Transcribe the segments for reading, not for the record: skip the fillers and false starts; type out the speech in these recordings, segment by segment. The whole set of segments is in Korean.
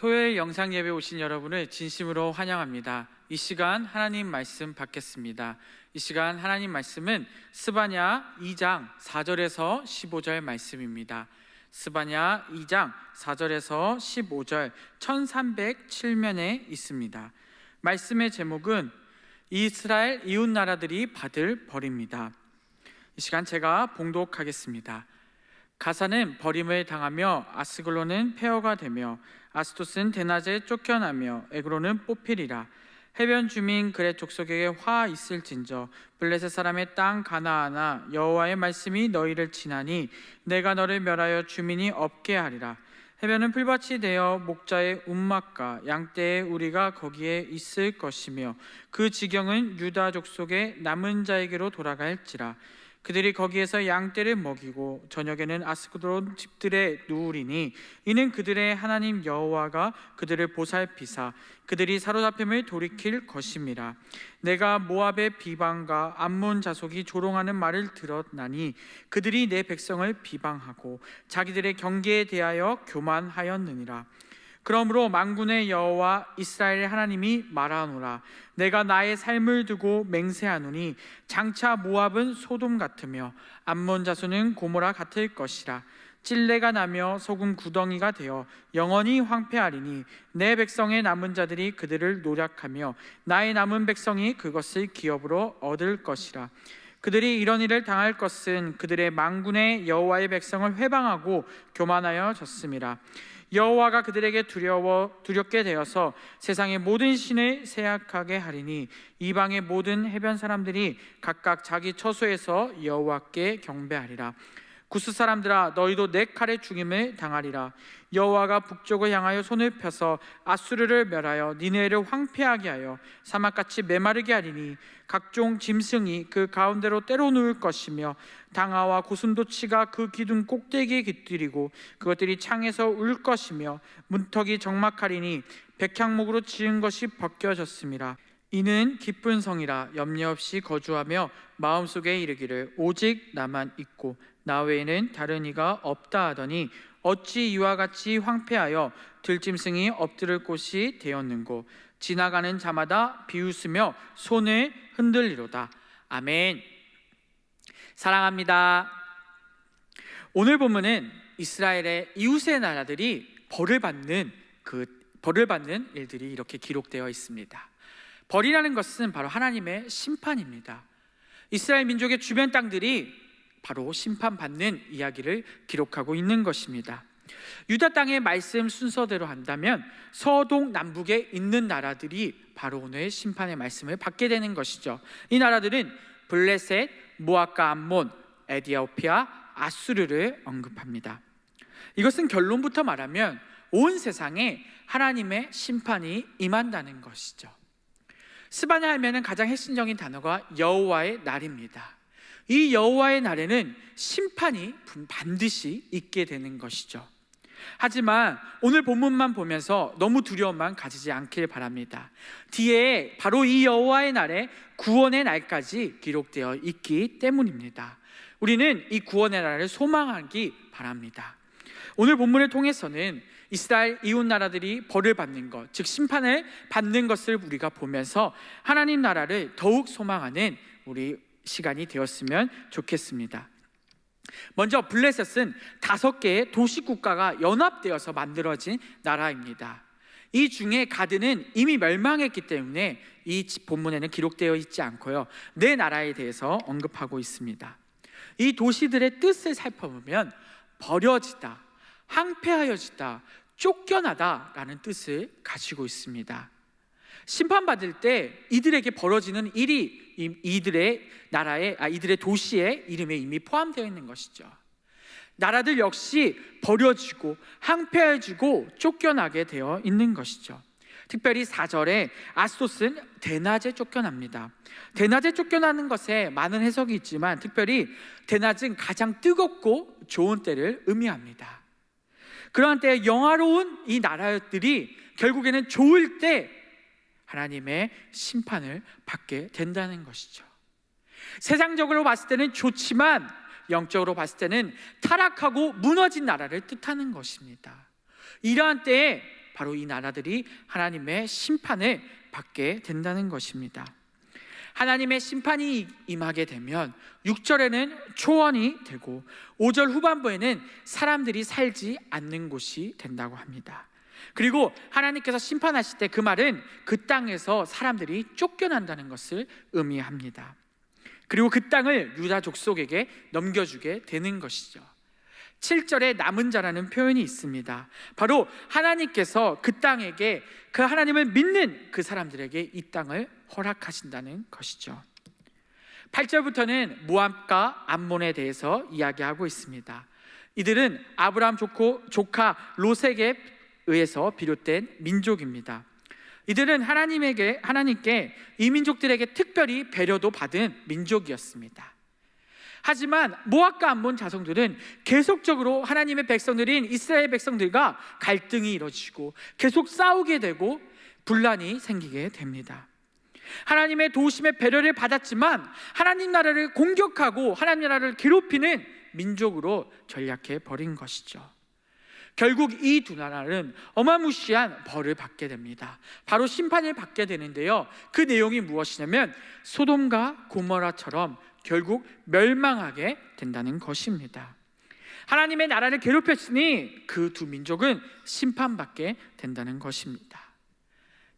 토요일 영상 예배 오신 여러분을 진심으로 환영합니다. 이 시간 하나님 말씀 받겠습니다. 이 시간 하나님 말씀은 스바냐 2장 4절에서 15절 말씀입니다. 스바냐 2장 4절에서 15절 1307면에 있습니다. 말씀의 제목은 이스라엘 이웃 나라들이 받을 벌입니다. 이 시간 제가 봉독하겠습니다. 가사는 버림을 당하며 아스글론은 폐허가 되며 아스토스는 대낮에 쫓겨나며 에그론은 뽑히리라. 해변 주민 그렛 족속에게 화 있을진저 블레셋 사람의 땅 가나안아 여호와의 말씀이 너희를 치나니 내가 너를 멸하여 주민이 없게 하리라. 해변은 풀밭이 되어 목자의 움막과 양떼의 우리가 거기에 있을 것이며 그 지경은 유다 족속의 남은 자에게로 돌아갈지라. 그들이 거기에서 양떼를 먹이고 저녁에는 아스글론 집들에 누우리니 이는 그들의 하나님 여호와가 그들을 보살피사 그들이 사로잡힘을 돌이킬 것임이라. 내가 모압의 비방과 암몬 자속이 조롱하는 말을 들었나니 그들이 내 백성을 비방하고 자기들의 경계에 대하여 교만하였느니라. 그러므로 만군의 여호와 이스라엘의 하나님이 말하노라. 내가 나의 삶을 두고 맹세하노니 장차 모압은 소돔 같으며 암몬 자손은 고모라 같을 것이라. 찔레가 나며 소금 구덩이가 되어 영원히 황폐하리니 내 백성의 남은 자들이 그들을 노략하며 나의 남은 백성이 그것을 기업으로 얻을 것이라. 그들이 이런 일을 당할 것은 그들의 만군의 여호와의 백성을 회방하고 교만하여 졌음이라. 여호와가 그들에게 두렵게 되어서 세상의 모든 신을 세약하게 하리니 이방의 모든 해변 사람들이 각각 자기 처소에서 여호와께 경배하리라. 구스 사람들아 너희도 내 칼에 죽임을 당하리라. 여호와가 북쪽을 향하여 손을 펴서 아수르를 멸하여 니네를 황폐하게 하여 사막같이 메마르게 하리니 각종 짐승이 그 가운데로 때로 누울 것이며 당아와 고슴도치가 그 기둥 꼭대기에 깃들이고 그것들이 창에서 울 것이며 문턱이 적막하리니 백향목으로 지은 것이 벗겨졌음이라. 이는 기쁜 성이라. 염려 없이 거주하며 마음속에 이르기를 오직 나만 있고 나 외에는 다른 이가 없다 하더니 어찌 이와 같이 황폐하여 들짐승이 엎드릴 곳이 되었는고. 지나가는 자마다 비웃으며 손을 흔들리로다. 아멘. 사랑합니다. 오늘 본문은 이스라엘의 이웃의 나라들이 벌을 받는 일들이 이렇게 기록되어 있습니다. 벌이라는 것은 바로 하나님의 심판입니다. 이스라엘 민족의 주변 땅들이 바로 심판받는 이야기를 기록하고 있는 것입니다. 유다 땅의 말씀 순서대로 한다면 서동 남북에 있는 나라들이 바로 오늘 심판의 말씀을 받게 되는 것이죠. 이 나라들은 블레셋, 모압과 암몬, 에디오피아, 아수르를 언급합니다. 이것은 결론부터 말하면 온 세상에 하나님의 심판이 임한다는 것이죠. 스바냐 하면은 가장 핵심적인 단어가 여호와의 날입니다. 이 여호와의 날에는 심판이 반드시 있게 되는 것이죠. 하지만 오늘 본문만 보면서 너무 두려움만 가지지 않길 바랍니다. 뒤에 바로 이 여호와의 날에 구원의 날까지 기록되어 있기 때문입니다. 우리는 이 구원의 날을 소망하기 바랍니다. 오늘 본문을 통해서는 이스라엘 이웃 나라들이 벌을 받는 것, 즉 심판을 받는 것을 우리가 보면서 하나님 나라를 더욱 소망하는 우리 시간이 되었으면 좋겠습니다. 먼저 블레셋은 5개의 도시국가가 연합되어서 만들어진 나라입니다. 이 중에 가드는 이미 멸망했기 때문에 이 본문에는 기록되어 있지 않고요, 네 나라에 대해서 언급하고 있습니다. 이 도시들의 뜻을 살펴보면 버려지다, 황폐하여지다, 쫓겨나다 라는 뜻을 가지고 있습니다. 심판받을 때 이들에게 벌어지는 일이 이들의 도시의 이름에 이미 포함되어 있는 것이죠. 나라들 역시 버려지고 황폐해지고 쫓겨나게 되어 있는 것이죠. 특별히 4절에 아스토스는 대낮에 쫓겨납니다. 대낮에 쫓겨나는 것에 많은 해석이 있지만 특별히 대낮은 가장 뜨겁고 좋은 때를 의미합니다. 그러한 때에 영화로운 이 나라들이 결국에는 좋을 때 하나님의 심판을 받게 된다는 것이죠. 세상적으로 봤을 때는 좋지만 영적으로 봤을 때는 타락하고 무너진 나라를 뜻하는 것입니다. 이러한 때에 바로 이 나라들이 하나님의 심판을 받게 된다는 것입니다. 하나님의 심판이 임하게 되면 6절에는 초원이 되고 5절 후반부에는 사람들이 살지 않는 곳이 된다고 합니다. 그리고 하나님께서 심판하실 때 그 말은 그 땅에서 사람들이 쫓겨난다는 것을 의미합니다. 그리고 그 땅을 유다 족속에게 넘겨주게 되는 것이죠. 7절에 남은 자라는 표현이 있습니다. 바로 하나님께서 그 땅에게, 그 하나님을 믿는 그 사람들에게 이 땅을 허락하신다는 것이죠. 8절부터는 모압과 암몬에 대해서 이야기하고 있습니다. 이들은 아브라함 조카 롯에게 의해서 비롯된 민족입니다. 이들은 하나님께 이 민족들에게 특별히 배려도 받은 민족이었습니다. 하지만 모압과 암몬 자손들은 계속적으로 하나님의 백성들인 이스라엘 백성들과 갈등이 이루어지고 계속 싸우게 되고 분란이 생기게 됩니다. 하나님의 도우심의 배려를 받았지만 하나님 나라를 공격하고 하나님 나라를 괴롭히는 민족으로 전락해 버린 것이죠. 결국 이 두 나라는 어마무시한 벌을 받게 됩니다. 바로 심판을 받게 되는데요, 그 내용이 무엇이냐면 소돔과 고모라처럼 결국 멸망하게 된다는 것입니다. 하나님의 나라를 괴롭혔으니 그 두 민족은 심판받게 된다는 것입니다.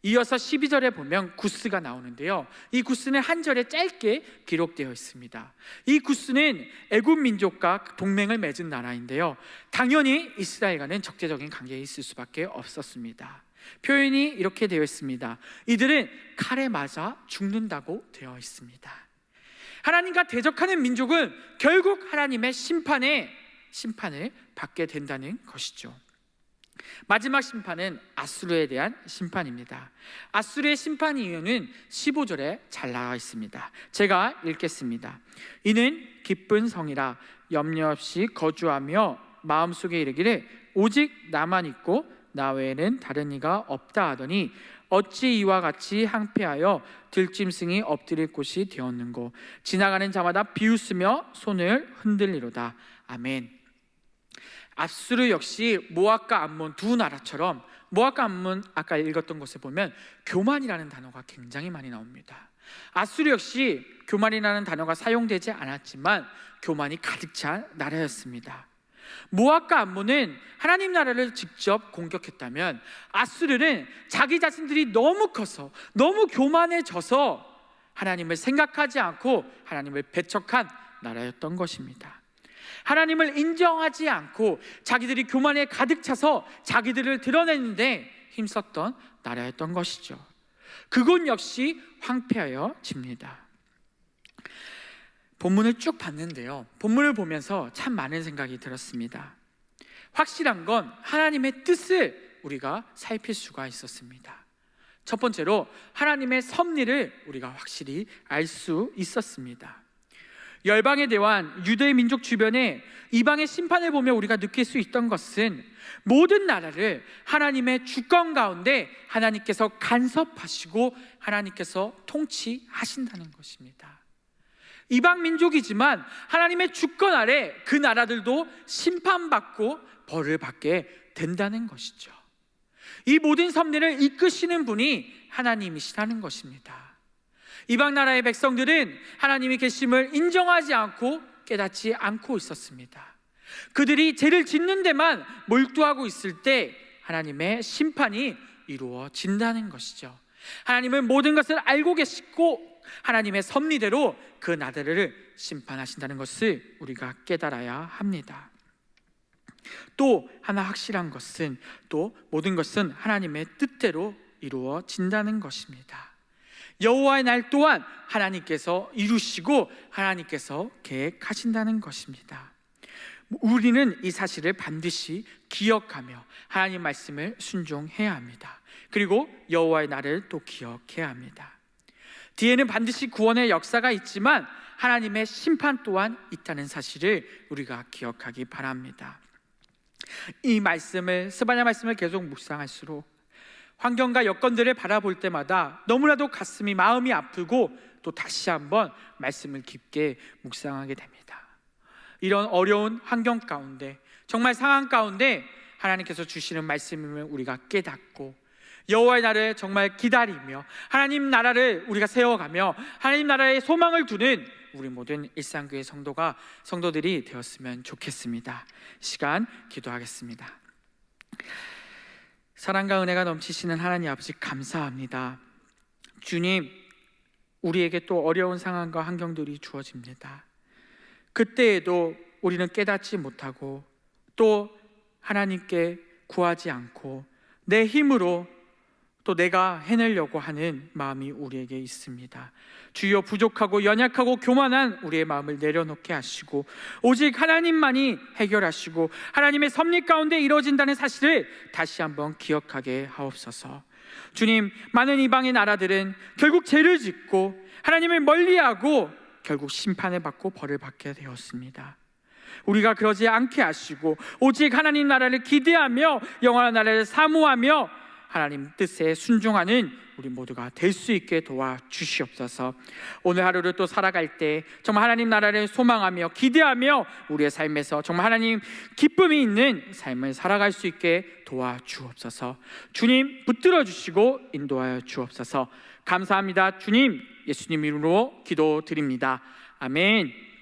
이어서 12절에 보면 구스가 나오는데요, 이 구스는 한 절에 짧게 기록되어 있습니다. 이 구스는 애굽 민족과 동맹을 맺은 나라인데요, 당연히 이스라엘과는 적대적인 관계에 있을 수밖에 없었습니다. 표현이 이렇게 되어 있습니다. 이들은 칼에 맞아 죽는다고 되어 있습니다. 하나님과 대적하는 민족은 결국 하나님의 심판을 받게 된다는 것이죠. 마지막 심판은 아수르에 대한 심판입니다. 아수르의 심판 이유는 15절에 잘 나와 있습니다. 제가 읽겠습니다. 이는 기쁜 성이라 염려 없이 거주하며 마음속에 이르기를 오직 나만 있고 나 외에는 다른 이가 없다 하더니 어찌 이와 같이 항폐하여 들짐승이 엎드릴 곳이 되었는고 지나가는 자마다 비웃으며 손을 흔들리로다. 아멘. 아수르 역시 모압과 암몬 두 나라처럼, 모압과 암몬 아까 읽었던 것에 보면 교만이라는 단어가 굉장히 많이 나옵니다. 아수르 역시 교만이라는 단어가 사용되지 않았지만 교만이 가득 찬 나라였습니다. 모압과 암몬은 하나님 나라를 직접 공격했다면 아수르는 자기 자신들이 너무 커서 너무 교만해져서 하나님을 생각하지 않고 하나님을 배척한 나라였던 것입니다. 하나님을 인정하지 않고 자기들이 교만에 가득 차서 자기들을 드러내는데 힘썼던 나라였던 것이죠. 그곳 역시 황폐하여 집니다. 본문을 쭉 봤는데요, 본문을 보면서 참 많은 생각이 들었습니다. 확실한 건 하나님의 뜻을 우리가 살필 수가 있었습니다. 첫 번째로 하나님의 섭리를 우리가 확실히 알 수 있었습니다. 열방의 대환 유대 민족 주변에 이방의 심판을 보며 우리가 느낄 수 있던 것은 모든 나라를 하나님의 주권 가운데 하나님께서 간섭하시고 하나님께서 통치하신다는 것입니다. 이방 민족이지만 하나님의 주권 아래 그 나라들도 심판받고 벌을 받게 된다는 것이죠. 이 모든 섭리를 이끄시는 분이 하나님이시라는 것입니다. 이방 나라의 백성들은 하나님이 계심을 인정하지 않고 깨닫지 않고 있었습니다. 그들이 죄를 짓는 데만 몰두하고 있을 때 하나님의 심판이 이루어진다는 것이죠. 하나님은 모든 것을 알고 계시고 하나님의 섭리대로 그 나라를 심판하신다는 것을 우리가 깨달아야 합니다. 또 하나 확실한 것은 또 모든 것은 하나님의 뜻대로 이루어진다는 것입니다. 여호와의 날 또한 하나님께서 이루시고 하나님께서 계획하신다는 것입니다. 우리는 이 사실을 반드시 기억하며 하나님 말씀을 순종해야 합니다. 그리고 여호와의 날을 또 기억해야 합니다. 뒤에는 반드시 구원의 역사가 있지만 하나님의 심판 또한 있다는 사실을 우리가 기억하기 바랍니다. 이 말씀을, 스바냐 말씀을 계속 묵상할수록 환경과 여건들을 바라볼 때마다 너무나도 마음이 아프고 또 다시 한번 말씀을 깊게 묵상하게 됩니다. 이런 어려운 환경 가운데, 정말 상황 가운데 하나님께서 주시는 말씀임을 우리가 깨닫고 여호와의 날을 정말 기다리며 하나님 나라를 우리가 세워가며 하나님 나라에 소망을 두는 우리 모든 일상교회 성도들이 되었으면 좋겠습니다. 시간 기도하겠습니다. 사랑과 은혜가 넘치시는 하나님 아버지, 감사합니다. 주님, 우리에게 또 어려운 상황과 환경들이 주어집니다. 그때에도 우리는 깨닫지 못하고 또 하나님께 구하지 않고 내 힘으로 또 내가 해내려고 하는 마음이 우리에게 있습니다. 주여, 부족하고 연약하고 교만한 우리의 마음을 내려놓게 하시고 오직 하나님만이 해결하시고 하나님의 섭리 가운데 이루어진다는 사실을 다시 한번 기억하게 하옵소서. 주님, 많은 이방의 나라들은 결국 죄를 짓고 하나님을 멀리하고 결국 심판을 받고 벌을 받게 되었습니다. 우리가 그러지 않게 하시고 오직 하나님 나라를 기대하며 영원한 나라를 사모하며 하나님 뜻에 순종하는 우리 모두가 될 수 있게 도와주시옵소서. 오늘 하루를 또 살아갈 때 정말 하나님 나라를 소망하며 기대하며 우리의 삶에서 정말 하나님 기쁨이 있는 삶을 살아갈 수 있게 도와주옵소서. 주님, 붙들어 주시고 인도하여 주옵소서. 감사합니다. 주님, 예수님 이름으로 기도드립니다. 아멘.